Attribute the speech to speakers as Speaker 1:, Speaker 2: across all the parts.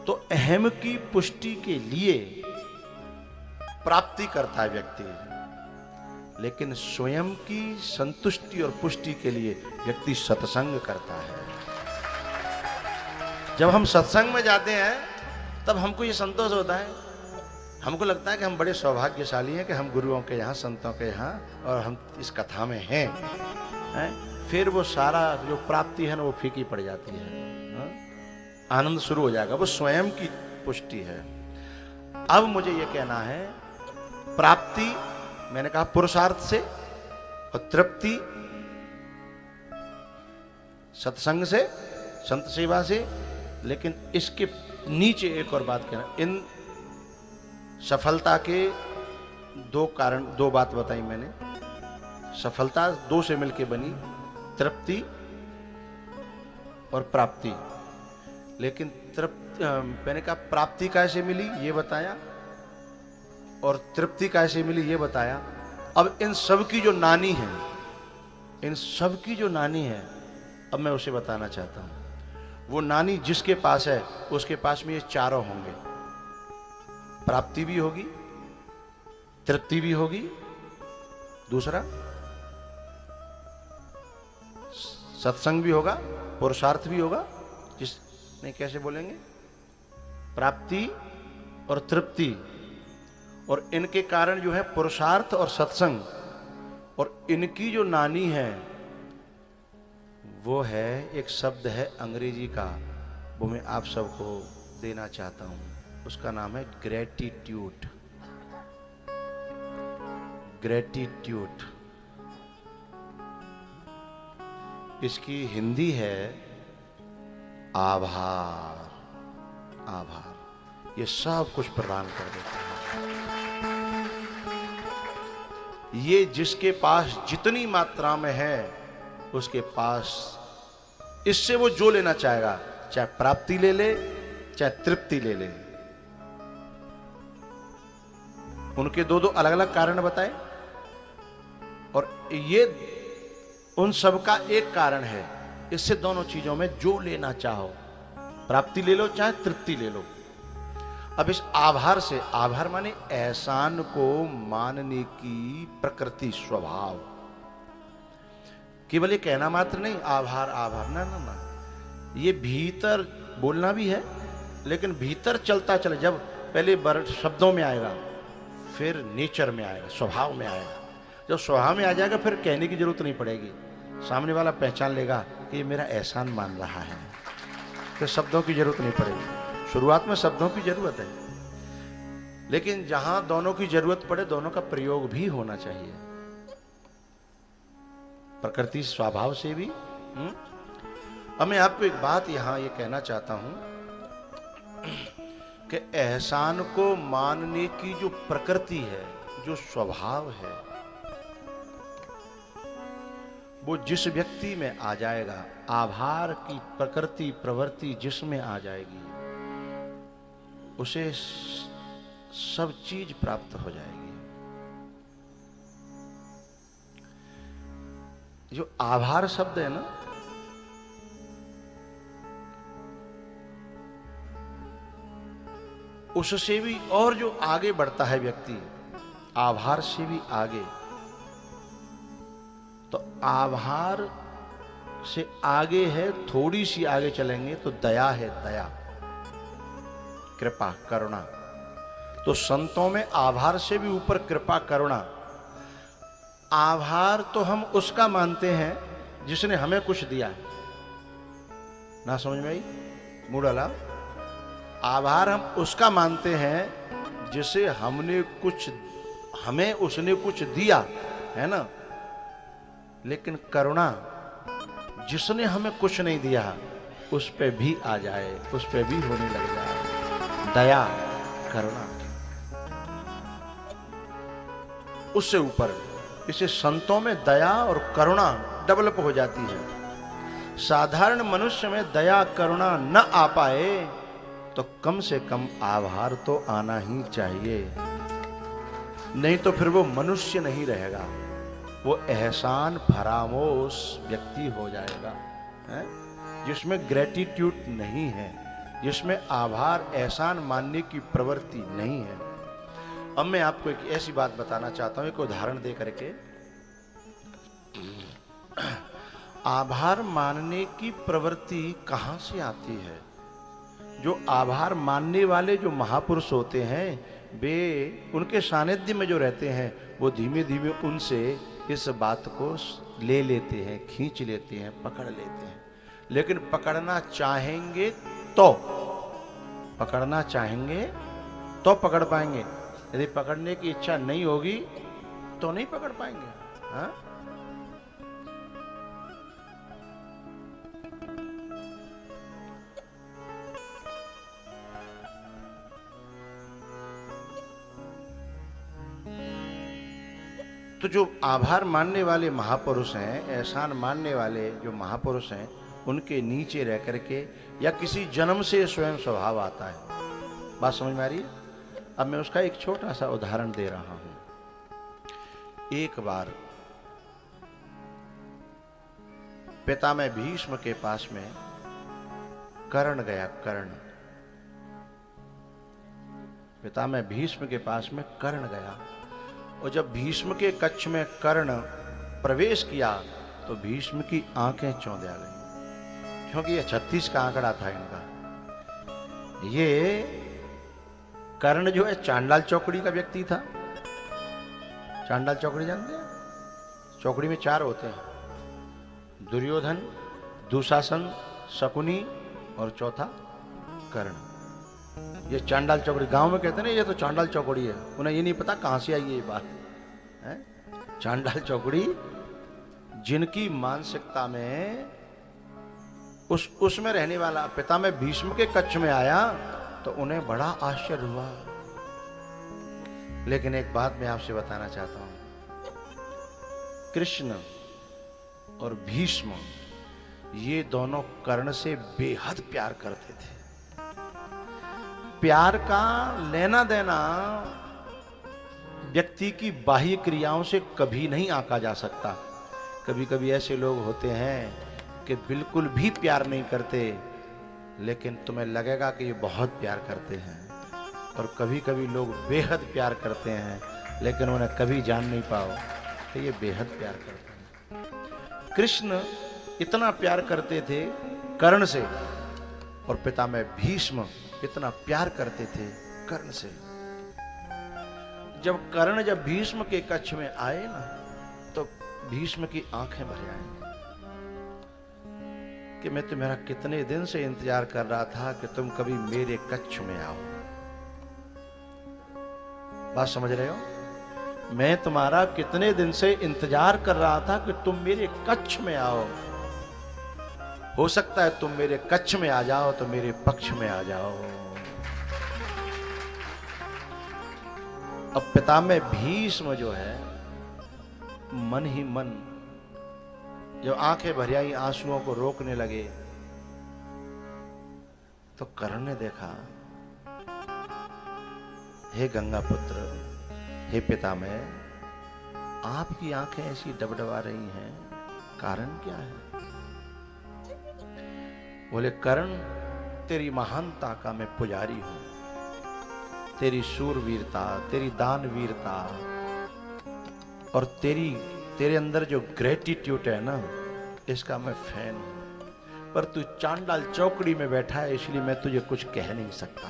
Speaker 1: तो अहम की पुष्टि के लिए प्राप्ति करता है व्यक्ति, लेकिन स्वयं की संतुष्टि और पुष्टि के लिए व्यक्ति सत्संग करता है। जब हम सत्संग में जाते हैं तब हमको ये संतोष होता है, हमको लगता है कि हम बड़े सौभाग्यशाली हैं कि हम गुरुओं के यहाँ, संतों के यहाँ और हम इस कथा में हैं। फिर वो सारा जो प्राप्ति है ना वो फीकी पड़ जाती है, आनंद शुरू हो जाएगा, वो स्वयं की पुष्टि है। अब मुझे ये कहना है, प्राप्ति मैंने कहा पुरुषार्थ से और तृप्ति सत्संग से, संत सेवा से, लेकिन इसके नीचे एक और बात कहना, इन सफलता के दो कारण, दो बात बताई मैंने। सफलता दो से मिलके बनी, तृप्ति और प्राप्ति। लेकिन मैंने कहा प्राप्ति कैसे मिली ये बताया और तृप्ति कैसे मिली ये बताया। अब इन सब की जो नानी है, इन सब की जो नानी है, अब मैं उसे बताना चाहता हूं। वो नानी जिसके पास है उसके पास में ये चारों होंगे, प्राप्ति भी होगी, तृप्ति भी होगी, दूसरा सत्संग भी होगा, पुरुषार्थ भी होगा। जिस नहीं कैसे बोलेंगे, प्राप्ति और तृप्ति, और इनके कारण जो है पुरुषार्थ और सत्संग, और इनकी जो नानी है वो है, एक शब्द है अंग्रेजी का, वो मैं आप सबको देना चाहता हूं। उसका नाम है ग्रेटिट्यूड। ग्रेटिट्यूड, इसकी हिंदी है आभार। आभार ये सब कुछ प्रदान कर देता है। ये जिसके पास जितनी मात्रा में है उसके पास, इससे वो जो लेना चाहेगा, चाहे प्राप्ति ले ले चाहे तृप्ति ले ले। उनके दो दो अलग अलग कारण बताए, और ये उन सब का एक कारण है। इससे दोनों चीजों में जो लेना चाहो, प्राप्ति ले लो चाहे तृप्ति ले लो। अब इस आभार से, आभार माने एहसान को मानने की प्रकृति, स्वभाव। केवल ये कहना मात्र नहीं आभार आभार, ना ना ना, ये भीतर बोलना भी है, लेकिन भीतर चलता चले। जब पहले शब्दों में आएगा, फिर नेचर में आएगा, स्वभाव में आएगा। जब स्वभाव में आ जाएगा फिर कहने की जरूरत नहीं पड़ेगी, सामने वाला पहचान लेगा कि ये मेरा एहसान मान रहा है, फिर शब्दों की जरूरत नहीं पड़ेगी। शुरुआत में शब्दों की जरूरत है, लेकिन जहां दोनों की जरूरत पड़े दोनों का प्रयोग भी होना चाहिए, प्रकृति स्वभाव से भी। अब मैं आपको एक बात यहां ये कहना चाहता हूं कि एहसान को मानने की जो प्रकृति है, जो स्वभाव है, वो जिस व्यक्ति में आ जाएगा, आभार की प्रकृति प्रवृत्ति जिसमें आ जाएगी, उसे सब चीज प्राप्त हो जाएगी। जो आभार शब्द है ना, उससे भी और जो आगे बढ़ता है व्यक्ति, आभार से भी आगे, तो आभार से आगे है, थोड़ी सी आगे चलेंगे तो दया है, दया, कृपा, करुणा। तो संतों में आभार से भी ऊपर कृपा, करुणा। आभार तो हम उसका मानते हैं जिसने हमें कुछ दिया है, ना समझ में आई? मूड अलाव। आभार हम उसका मानते हैं जिसे हमने कुछ, हमें उसने कुछ दिया है ना। लेकिन करुणा, जिसने हमें कुछ नहीं दिया उस पे भी आ जाए, उस पे भी होने लग जाए, दया, करुणा, उससे ऊपर। इसे संतों में दया और करुणा डेवलप हो जाती है। साधारण मनुष्य में दया करुणा न आ पाए तो कम से कम आभार तो आना ही चाहिए, नहीं तो फिर वो मनुष्य नहीं रहेगा, वो एहसान फरामोश व्यक्ति हो जाएगा, है? जिसमें ग्रेटिट्यूड नहीं है, जिसमें आभार एहसान मानने की प्रवृत्ति नहीं है। अब मैं आपको एक ऐसी बात बताना चाहता हूं, एक उदाहरण दे करके। आभार मानने की प्रवृत्ति कहां से आती है? जो आभार मानने वाले जो महापुरुष होते हैं, वे उनके सानिध्य में जो रहते हैं, वो धीमे धीमे उनसे इस बात को ले लेते हैं, खींच लेते हैं, पकड़ लेते हैं। लेकिन पकड़ना चाहेंगे तो पकड़ पाएंगे। यदि पकड़ने की इच्छा नहीं होगी तो नहीं पकड़ पाएंगे। हाँ? तो जो आभार मानने वाले महापुरुष हैं, एहसान मानने वाले जो महापुरुष हैं, उनके नीचे रह करके या किसी जन्म से स्वयं स्वभाव आता है। बात समझ में आ रही है? अब मैं उसका एक छोटा सा उदाहरण दे रहा हूं। एक बार पितामह भीष्म के पास में कर्ण गया। पितामह भीष्म के पास में कर्ण गया, और जब भीष्म के कक्ष में कर्ण प्रवेश किया तो भीष्म की आंखें चौंधिया गई, क्योंकि ये 36 का आंकड़ा था इनका। ये कर्ण जो है चांडाल चौकड़ी का व्यक्ति था। चांडाल चौकड़ी जानते हैं? चौकड़ी में 4 होते हैं, दुर्योधन, दुशासन, शकुनी और चौथा कर्ण। ये चांडाल चौकड़ी गांव में कहते हैं ना, ये तो चांडाल चौकड़ी है। उन्हें ये नहीं पता कहां से आई है ये बात है। चांडाल चौकड़ी जिनकी मानसिकता में उसमें रहने वाला पितामह भीष्म के कक्ष में आया तो उन्हें बड़ा आश्चर्य हुआ। लेकिन एक बात मैं आपसे बताना चाहता हूं, कृष्ण और भीष्म ये दोनों कर्ण से बेहद प्यार करते थे। प्यार का लेना देना व्यक्ति की बाह्य क्रियाओं से कभी नहीं आंका जा सकता। कभी कभी ऐसे लोग होते हैं कि बिल्कुल भी प्यार नहीं करते, लेकिन तुम्हें लगेगा कि ये बहुत प्यार करते हैं। और कभी कभी लोग बेहद प्यार करते हैं, लेकिन उन्हें कभी जान नहीं पाओ कि ये बेहद प्यार करते हैं। कृष्ण इतना प्यार करते थे कर्ण से, और पितामह भीष्म इतना प्यार करते थे कर्ण से। जब भीष्म के कक्ष में आए ना, तो भीष्म की आंखें भर आई कि मैं तुम्हारा कितने दिन से इंतजार कर रहा था कि तुम कभी मेरे कक्ष में आओ। बात समझ रहे हो? मैं तुम्हारा कितने दिन से इंतजार कर रहा था कि तुम मेरे कक्ष में आओ। हो सकता है तुम मेरे कक्ष में आ जाओ तो मेरे पक्ष में आ जाओ। अब पितामह भीष्म जो है, मन ही मन जब आंखें भर आई, आंसुओं को रोकने लगे, तो कर्ण ने देखा, हे गंगा पुत्र, हे पितामह, आपकी आंखें ऐसी डबडबा रही हैं, कारण क्या है? बोले, कर्ण, तेरी महानता का मैं पुजारी हूं। तेरी शूरवीरता, तेरी दानवीरता और तेरे अंदर जो ग्रेटिट्यूड है ना, इसका मैं फैन हूं। पर तू चांडाल चौकड़ी में बैठा है, इसलिए मैं तुझे कुछ कह नहीं सकता।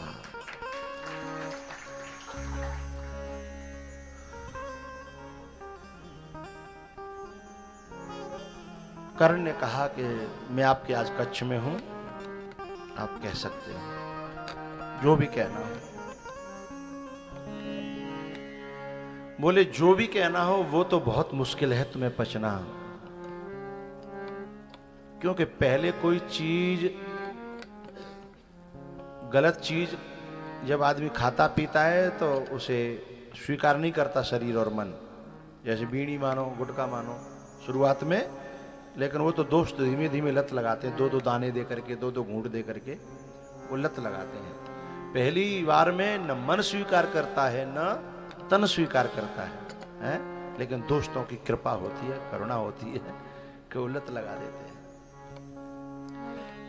Speaker 1: कर्ण ने कहा कि मैं आपके आज कक्ष में हूं, आप कह सकते हो जो भी कहना हो। बोले, जो भी कहना हो वो तो बहुत मुश्किल है तुम्हें पचना, क्योंकि पहले कोई चीज, गलत चीज जब आदमी खाता पीता है तो उसे स्वीकार नहीं करता शरीर और मन। जैसे बीड़ी मानो, गुटखा मानो शुरुआत में, लेकिन वो तो दोस्त धीमे धीमे लत लगाते हैं, 2-2 दाने दे करके, 2-2 घूंट दे करके वो लत लगाते हैं। पहली बार में न मन स्वीकार करता है न तन स्वीकार करता है, लेकिन दोस्तों की कृपा होती है, करुणा होती है कि वो लत लगा देते हैं।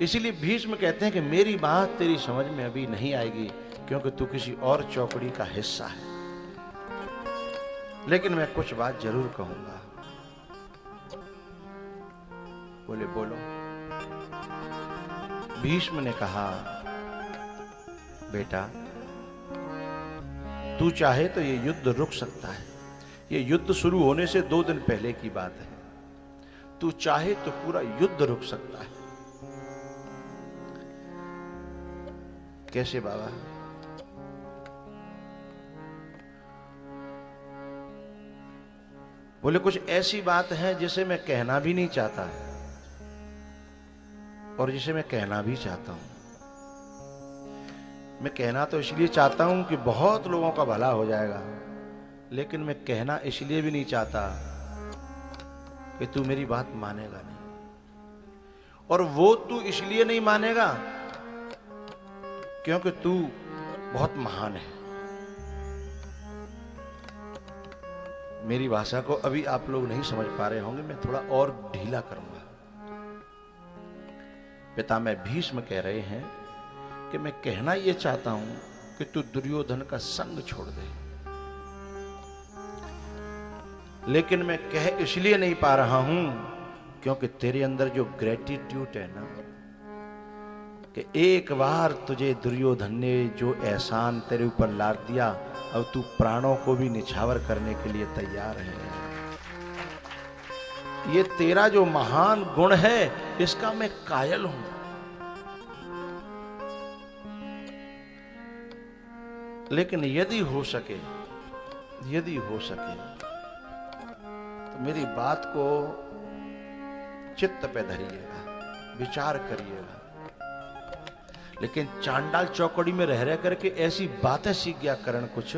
Speaker 1: इसीलिए भीष्म कहते हैं कि मेरी बात तेरी समझ में अभी नहीं आएगी, क्योंकि तू किसी और चौकड़ी का हिस्सा है, लेकिन मैं कुछ बात जरूर कहूंगा। बोले बोलो। भीष्म ने कहा, बेटा तू चाहे तो ये युद्ध रुक सकता है। ये युद्ध शुरू होने से 2 दिन पहले की बात है। तू चाहे तो पूरा युद्ध रुक सकता है। कैसे बाबा? बोले कुछ ऐसी बात है जिसे मैं कहना भी नहीं चाहता और जिसे मैं कहना भी चाहता हूं। मैं कहना तो इसलिए चाहता हूं कि बहुत लोगों का भला हो जाएगा, लेकिन मैं कहना इसलिए भी नहीं चाहता कि तू मेरी बात मानेगा नहीं। और वो तू इसलिए नहीं मानेगा क्योंकि तू बहुत महान है। मेरी भाषा को अभी आप लोग नहीं समझ पा रहे होंगे, मैं थोड़ा और ढीला करूंगा। पितामह भीष्म कह रहे हैं कि मैं कहना यह चाहता हूं कि तू दुर्योधन का संग छोड़ दे, लेकिन मैं कह इसलिए नहीं पा रहा हूं क्योंकि तेरे अंदर जो ग्रेटिट्यूड है ना, कि एक बार तुझे दुर्योधन ने जो एहसान तेरे ऊपर लाद दिया, अब तू प्राणों को भी निछावर करने के लिए तैयार है। ये तेरा जो महान गुण है, इसका मैं कायल हूं। लेकिन यदि हो सके तो मेरी बात को चित्त पे धरिएगा, विचार करिएगा। लेकिन चांडाल चौकड़ी में रह करके ऐसी बातें सीख गया करण कुछ।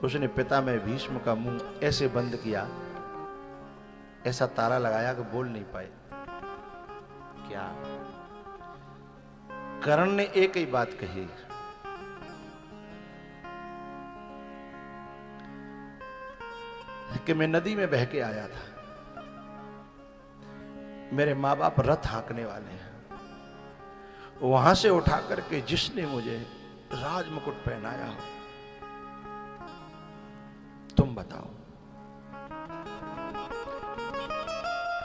Speaker 1: उसने पितामह भीष्म का मुंह ऐसे बंद किया, ऐसा ताला लगाया कि बोल नहीं पाए। क्या? करण ने एक ही बात कही, कि मैं नदी में बह के आया था, मेरे माँ बाप रथ हाँकने वाले हैं, वहां से उठा करके जिसने मुझे राजमुकुट पहनाया हो, तुम बताओ,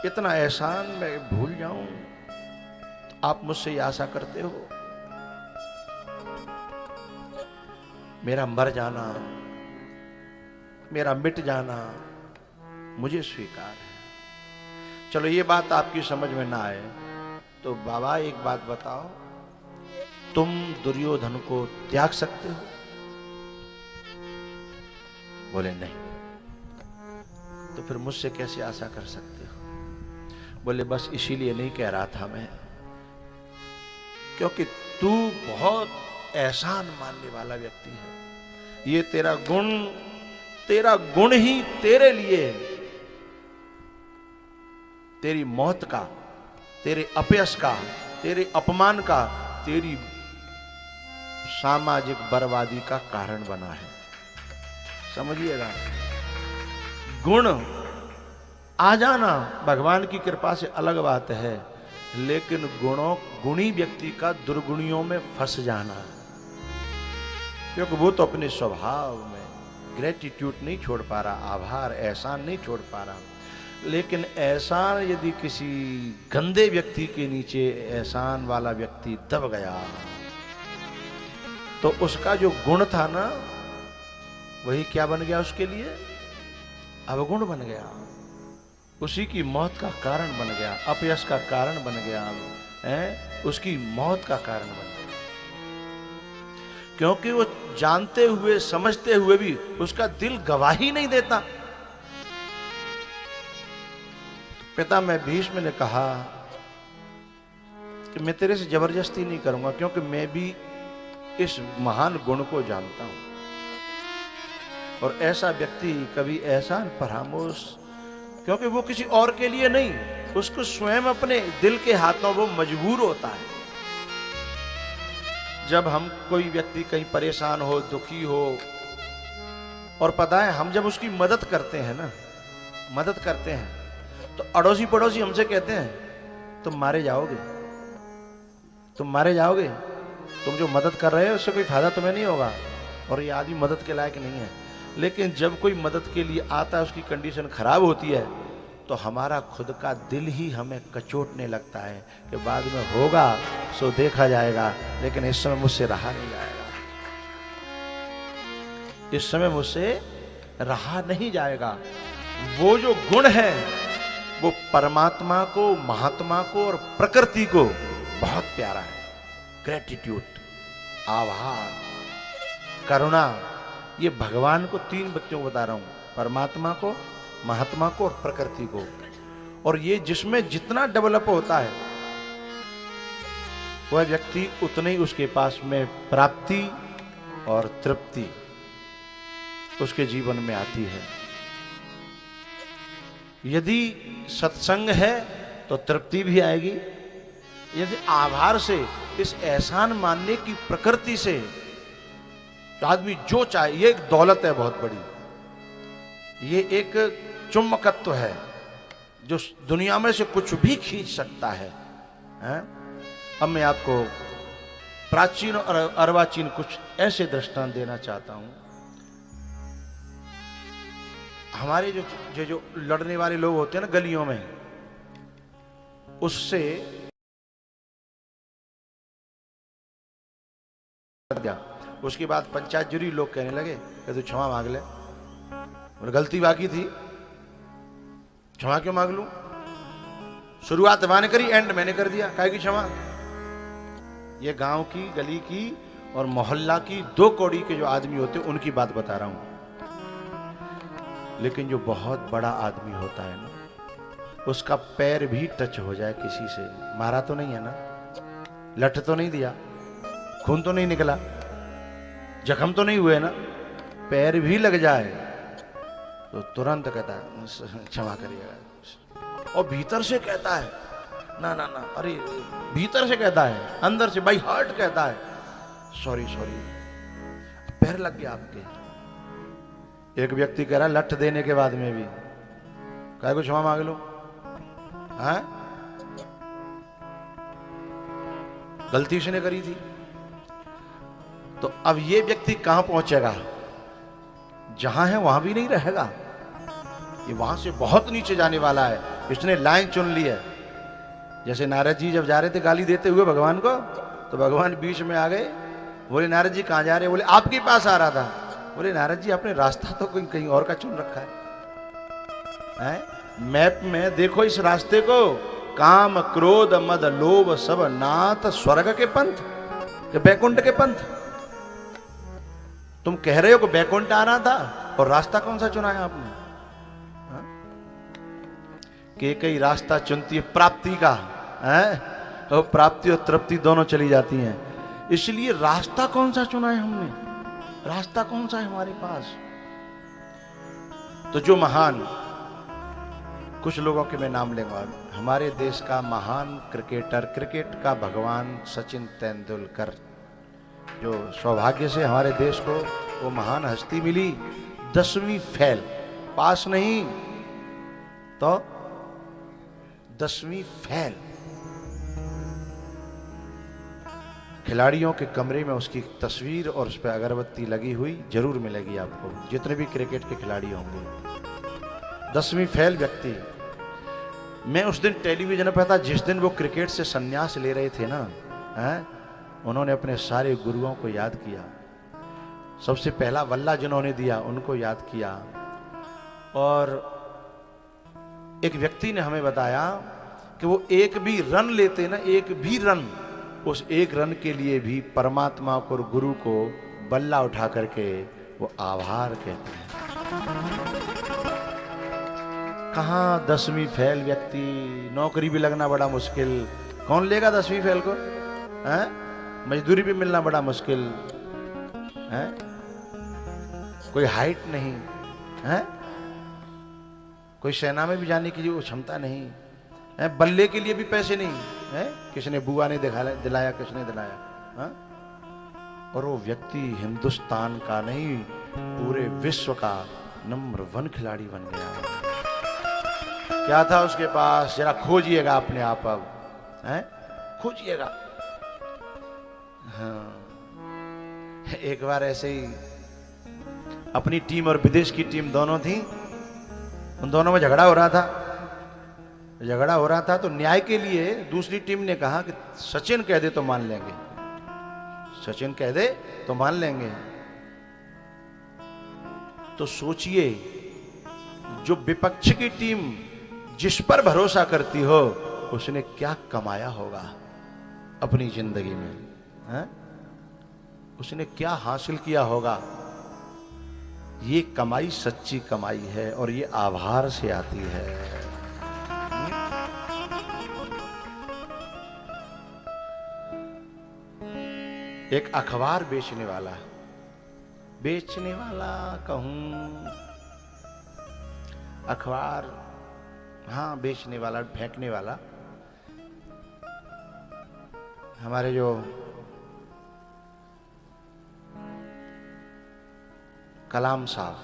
Speaker 1: इतना एहसान मैं भूल जाऊं? आप मुझसे ये आशा करते हो? मेरा मर जाना, मेरा मिट जाना मुझे स्वीकार है। चलो ये बात आपकी समझ में ना आए तो बाबा एक बात बताओ, तुम दुर्योधन को त्याग सकते हो? बोले नहीं। तो फिर मुझसे कैसे आशा कर सकते हो? बोले बस इसीलिए नहीं कह रहा था मैं, क्योंकि तू बहुत एहसान मानने वाला व्यक्ति है। ये तेरा गुण ही तेरे लिए, तेरी मौत का, तेरे अपयश का, तेरे अपमान का, तेरी सामाजिक बर्बादी का कारण बना है। समझिएगा, गुण आ जाना भगवान की कृपा से अलग बात है, लेकिन गुणी व्यक्ति का दुर्गुणियों में फंस जाना, क्योंकि वो तो अपने स्वभाव में ग्रेटिट्यूड नहीं छोड़ पा रहा, आभार एहसान नहीं छोड़ पा रहा। लेकिन एहसान यदि किसी गंदे व्यक्ति के नीचे एहसान वाला व्यक्ति दब गया, तो उसका जो गुण था ना, वही क्या बन गया उसके लिए? अवगुण बन गया। उसी की मौत का कारण बन गया, अपयश का कारण बन गया, उसकी मौत का कारण बन गया। क्योंकि वो जानते हुए समझते हुए भी उसका दिल गवाही नहीं देता। पितामह भीष्म ने कहा कि मैं तेरे से जबरदस्ती नहीं करूंगा, क्योंकि मैं भी इस महान गुण को जानता हूं, और ऐसा व्यक्ति कभी एहसान फरामोश, क्योंकि वो किसी और के लिए नहीं, उसको स्वयं अपने दिल के हाथों वो मजबूर होता है। जब हम कोई व्यक्ति कहीं परेशान हो, दुखी हो, और पता है हम जब उसकी मदद करते हैं ना, मदद करते हैं, तो अड़ोसी पड़ोसी हमसे कहते हैं तुम मारे जाओगे, तुम मारे जाओगे, तुम जो मदद कर रहे हो उससे कोई फायदा तुम्हें नहीं होगा, और ये आदमी मदद के लायक नहीं है। लेकिन जब कोई मदद के लिए आता है, उसकी कंडीशन खराब होती है, तो हमारा खुद का दिल ही हमें कचोटने लगता है कि बाद में होगा सो देखा जाएगा, लेकिन इस समय मुझसे रहा नहीं जाएगा, इस समय मुझसे रहा नहीं जाएगा। वो जो गुण है वो परमात्मा को, महात्मा को और प्रकृति को बहुत प्यारा है। ग्रेटिट्यूड, आभार, करुणा, ये भगवान को 3 व्यक्तियों को बता रहा हूं, परमात्मा को, महात्मा को और प्रकृति को। और ये जिसमें जितना डेवलप होता है वह व्यक्ति उतने ही उसके पास में प्राप्ति और तृप्ति उसके जीवन में आती है। यदि सत्संग है तो तृप्ति भी आएगी, यदि आभार से, इस एहसान मानने की प्रकृति से, तो आदमी जो चाहे, ये एक दौलत है बहुत बड़ी, ये एक चुम्बकत्व है जो दुनिया में से कुछ भी खींच सकता है, हैं? अब मैं आपको प्राचीन और अर्वाचीन कुछ ऐसे दृष्टांत देना चाहता हूं। हमारे जो लड़ने वाले लोग होते हैं ना गलियों में, उससे उसके बाद पंचायत जुरी लोग कहने लगे कि तू क्षमा मांग ले, और गलती बाकी थी, क्षमा क्यों मांग लूं? शुरुआत मैंने करी, एंड मैंने कर दिया, काहे की क्षमा? ये गांव की, गली की और मोहल्ला की 2 कौड़ी के जो आदमी होते हैं उनकी बात बता रहा हूं। लेकिन जो बहुत बड़ा आदमी होता है ना, उसका पैर भी टच हो जाए किसी से, मारा तो नहीं है ना, लठ तो नहीं दिया, खून तो नहीं निकला, जख्म तो नहीं हुए ना, पैर भी लग जाए तो तुरंत कहता है क्षमा करिएगा, और भीतर से कहता है ना ना ना, अरे भीतर से कहता है, अंदर से बाई हार्ट कहता है सॉरी सॉरी, पैर लग गया आपके। एक व्यक्ति कह रहा लठ देने के बाद में भी कहे को क्षमा मांग लो, हैं? गलती उसने करी थी। तो अब ये व्यक्ति कहां पहुंचेगा? जहां है वहां भी नहीं रहेगा, ये वहां से बहुत नीचे जाने वाला है। इसने लाइन चुन ली है। जैसे नारद जी जब जा रहे थे गाली देते हुए भगवान को, तो भगवान बीच में आ गए, बोले नारद जी कहां जा रहे? बोले आपके पास आ रहा था। बोले नारद जी आपने रास्ता तो कहीं और का चुन रखा है? मैप में देखो इस रास्ते को, काम क्रोध मद लोभ सब नाथ स्वर्ग के पंथ के बैकुंठ के पंथ। तुम कह रहे हो कि बैकुंठ आना था, और रास्ता कौन सा चुना है आपने? कि कई रास्ता चुनती है प्राप्ति का, है? और प्राप्ति और तृप्ति दोनों चली जाती हैं। इसलिए रास्ता कौन सा चुना है हमने? रास्ता कौन सा है हमारे पास? तो जो महान, कुछ लोगों के मैं नाम लेंगे, हमारे देश का महान क्रिकेटर, क्रिकेट का भगवान सचिन तेंदुलकर, जो सौभाग्य से हमारे देश को वो महान हस्ती मिली, 10वीं फेल, पास नहीं तो 10वीं फेल। खिलाड़ियों के कमरे में उसकी तस्वीर और उस पर अगरबत्ती लगी हुई जरूर मिलेगी आपको, जितने भी क्रिकेट के खिलाड़ी होंगे। 10वीं फेल व्यक्ति। मैं उस दिन टेलीविजन पर था, जिस दिन वो क्रिकेट से संन्यास ले रहे थे ना, हैं? उन्होंने अपने सारे गुरुओं को याद किया। सबसे पहला वल्ला जिन्होंने दिया उनको याद किया। और एक व्यक्ति ने हमें बताया कि वो एक भी रन लेते ना, एक भी रन, उस एक रन के लिए भी परमात्मा को और गुरु को बल्ला उठा करके वो आभार कहते हैं। कहाँ 10वीं फेल व्यक्ति, नौकरी भी लगना बड़ा मुश्किल, कौन लेगा 10वीं फेल को? हैं? मजदूरी भी मिलना बड़ा मुश्किल है, कोई हाइट नहीं है, कोई सेना में भी जाने की जो क्षमता नहीं है, बल्ले के लिए भी पैसे नहीं है, किसने बुआ ने दिलाया, किसने दिलाया है? और वो व्यक्ति हिंदुस्तान का नहीं पूरे विश्व का नंबर 1 खिलाड़ी बन गया। क्या था उसके पास? जरा खोजिएगा अपने आप, अब हैं, खोजिएगा। हाँ, एक बार ऐसे ही अपनी टीम और विदेश की टीम दोनों थी, उन दोनों में झगड़ा हो रहा था तो न्याय के लिए दूसरी टीम ने कहा कि सचिन कह दे तो मान लेंगे, सचिन कह दे तो मान लेंगे। तो सोचिए, जो विपक्ष की टीम जिस पर भरोसा करती हो उसने क्या कमाया होगा अपनी जिंदगी में, है? उसने क्या हासिल किया होगा। ये कमाई सच्ची कमाई है और ये आभार से आती है। एक अखबार बेचने वाला कहूं, अखबार, हाँ बेचने वाला, फेंकने वाला, हमारे जो कलाम साहब,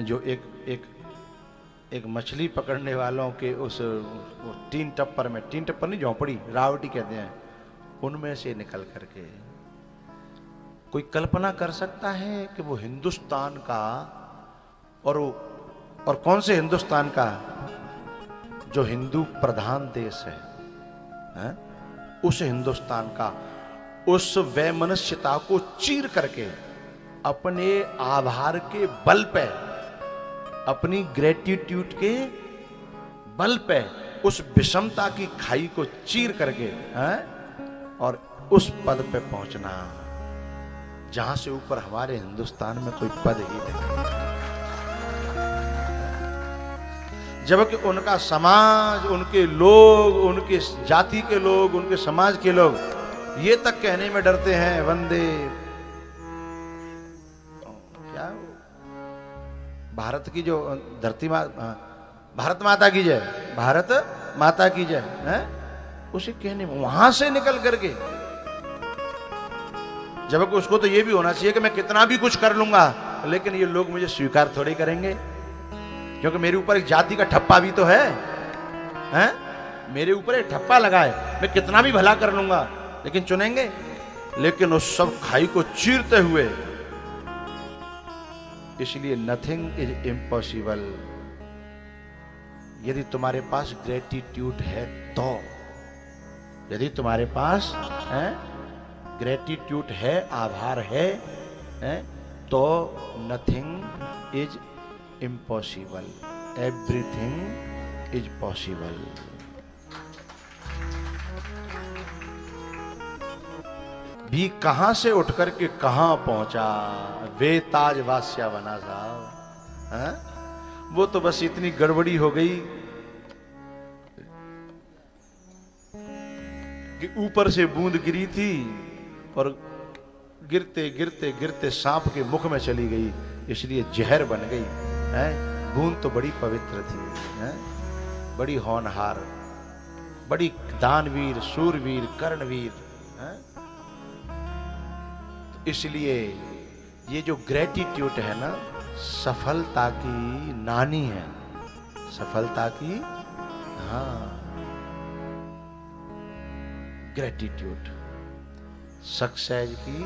Speaker 1: जो एक मछली पकड़ने वालों के उस तीन टप्पर नहीं, झोंपड़ी, रावटी कहते हैं, उनमें से निकल करके कोई कल्पना कर सकता है कि वो हिंदुस्तान का, और कौन से हिंदुस्तान का, जो हिंदू प्रधान देश है? उस हिंदुस्तान का उस वैमनस्यता को चीर करके अपने आभार के बल पे, अपनी ग्रेटिट्यूड के बल पे उस विषमता की खाई को चीर करके, और उस पद पे पहुंचना जहां से ऊपर हमारे हिंदुस्तान में कोई पद ही नहीं। जबकि उनका समाज, उनके लोग, उनके जाति के लोग, उनके समाज के लोग ये तक कहने में डरते हैं, वंदे, क्या भारत की जो धरती भारत माता की जय, भारत माता की जय, है उसे कहने में, वहां से निकल करके, जबकि उसको तो ये भी होना चाहिए कि मैं कितना भी कुछ कर लूंगा लेकिन ये लोग मुझे स्वीकार थोड़ी करेंगे, क्योंकि मेरे ऊपर एक जाति का ठप्पा भी तो है, हैं? मेरे ऊपर एक ठप्पा लगा है, मैं कितना भी भला कर लूंगा लेकिन चुनेंगे। लेकिन उस सब खाई को चीरते हुए, इसलिए नथिंग इज इम्पॉसिबल। यदि तुम्हारे पास ग्रेटिट्यूड है तो, यदि तुम्हारे पास ग्रेटिट्यूड है, आभार है, तो nothing is impossible, everything is possible. भी कहां से उठ करके कहां पहुंचा, वे ताज वास्या बना साहब। वो तो बस इतनी गड़बड़ी हो गई कि ऊपर से बूंद गिरी थी और गिरते गिरते गिरते सांप के मुख में चली गई, इसलिए जहर बन गई है। बूंद तो बड़ी पवित्र थी, है? बड़ी होनहार, बड़ी दानवीर, सूरवीर, कर्णवीर, है? इसलिए ये जो ग्रेटिट्यूड है ना, सफलता की नानी है, सफलता की, हाँ, ग्रेटिट्यूड सक्सेस की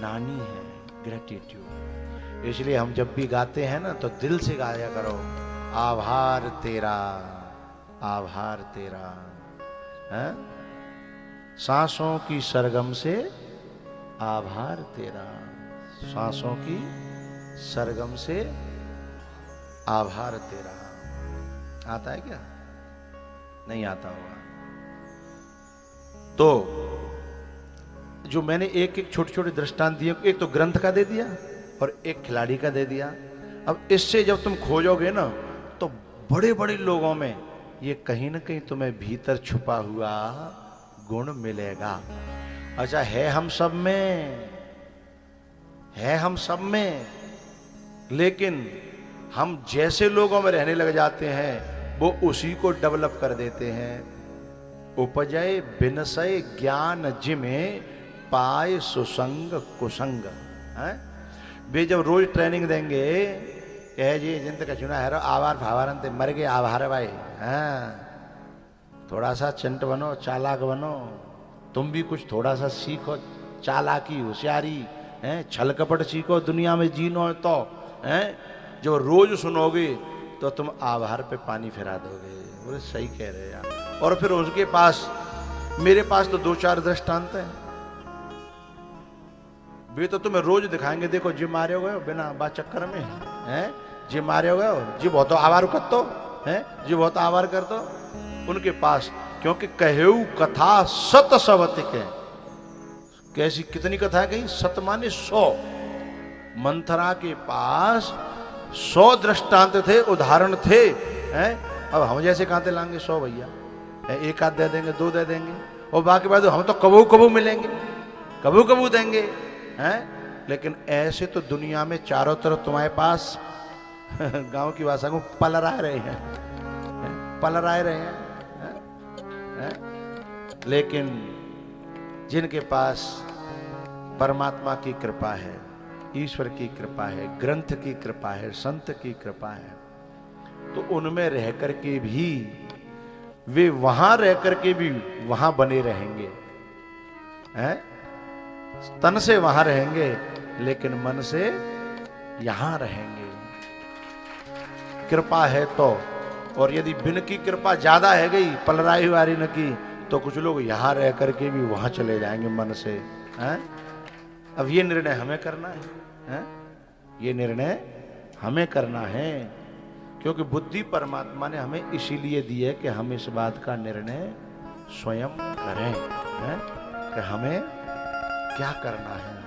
Speaker 1: नानी है, ग्रेटिट्यूड। इसलिए हम जब भी गाते हैं ना तो दिल से गाया करो, आभार तेरा, आभार तेरा, है? सांसों की सरगम से आभार तेरा, सांसों की सरगम से आभार तेरा। आता है क्या? नहीं आता होगा। तो जो मैंने एक एक छोटे छोटे दृष्टांत दिए, एक तो ग्रंथ का दे दिया और एक खिलाड़ी का दे दिया। अब इससे जब तुम खोजोगे ना तो बड़े बड़े लोगों में ये कहीं ना कहीं तुम्हें भीतर छुपा हुआ गुण मिलेगा। अच्छा, है हम सब में, है हम सब में, लेकिन हम जैसे लोगों में रहने लग जाते हैं वो उसी को डेवलप कर देते हैं। उपजय बिनसय ज्ञान जिमे पाए सुसंग कुसंग, है? वे जब रोज ट्रेनिंग देंगे, कहे जी जिंद का चुना है आभार भावारंत मर गए आभार भाई, हाँ थोड़ा सा चंट बनो, चालाक बनो, तुम भी कुछ थोड़ा सा सीखो, चालाकी होशियारी हैं, छल कपट सीखो, दुनिया में जीनो तो हैं। जो रोज सुनोगे तो तुम आभार पे पानी फिरा दोगे। बोले सही कह रहे यार। और फिर उसके पास, मेरे पास तो 2-4 दृष्टांत हैं, वे तो तुम्हें रोज दिखाएंगे। देखो जी मारे हो गए बिना बात चक्कर में हैं, जी मारे हो गए जी बहुत आवार कर तो हैं, जी बहुत आवार कर तो उनके पास, क्योंकि कहेऊ कथा सत सवतिक है। कैसी कितनी कथा है कहीं? सत माने 100। मंथरा के पास 100 दृष्टांत थे, उदाहरण थे हैं। अब हम जैसे कहां से लाएंगे 100 भैया? एक आध दे देंगे, 2 दे देंगे, और बाकी बात हम तो कबू कबू मिलेंगे, कबू कबू देंगे हैं। लेकिन ऐसे तो दुनिया में चारों तरफ तुम्हारे पास गांव की भाषा में पलराए रहे हैं, पलराए रहे हैं। लेकिन जिनके पास परमात्मा की कृपा है, ईश्वर की कृपा है, ग्रंथ की कृपा है, संत की कृपा है, तो उनमें रह करके भी वे वहां रह करके भी वहां बने रहेंगे हैं। तन से वहां रहेंगे लेकिन मन से यहां रहेंगे। कृपा है तो, और यदि बिन की कृपा ज्यादा है गई पलराई वारी न की, तो कुछ लोग यहां रह करके भी वहां चले जाएंगे मन से हैं। अब ये निर्णय हमें करना है, ये निर्णय हमें करना है, क्योंकि बुद्धि परमात्मा ने हमें इसीलिए दी है कि हम इस बात का निर्णय स्वयं करें हैं कि हमें क्या करना है।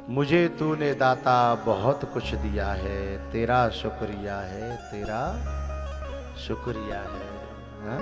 Speaker 1: मुझे तूने दाता बहुत कुछ दिया है, तेरा शुक्रिया है, तेरा शुक्रिया है।